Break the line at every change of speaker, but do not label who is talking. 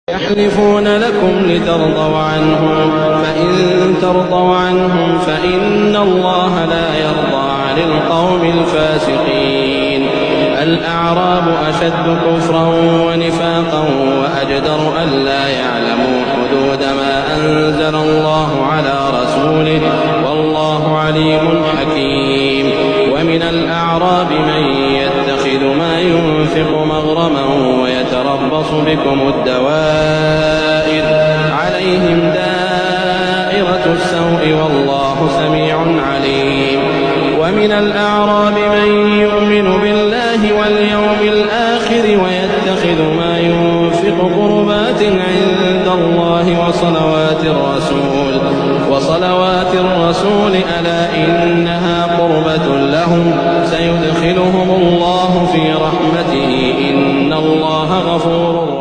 يحلفون لكم لترضوا عنهم، فإن ترضوا عنهم فإن الله لا يرضى عن القوم الفاسقين. الأعراب أشد كفرا ونفاقا وأجدر ألا يعلموا حدود ما أنزل الله على رسوله، والله عليم حكيم. ومن الأعراب من يتخذ ما ينفق مغرما ويتربص بكم الدوائر، عليهم دائرة السوء والله سميع عليم. ومن الأعراب من يؤمن بالله واليوم الآخر ويتخذ ما ينفق قربات عند الله وصلوات الرسول، ألا إنها قربة لهم، سيدخلهم الله في رحمته، إن الله غفور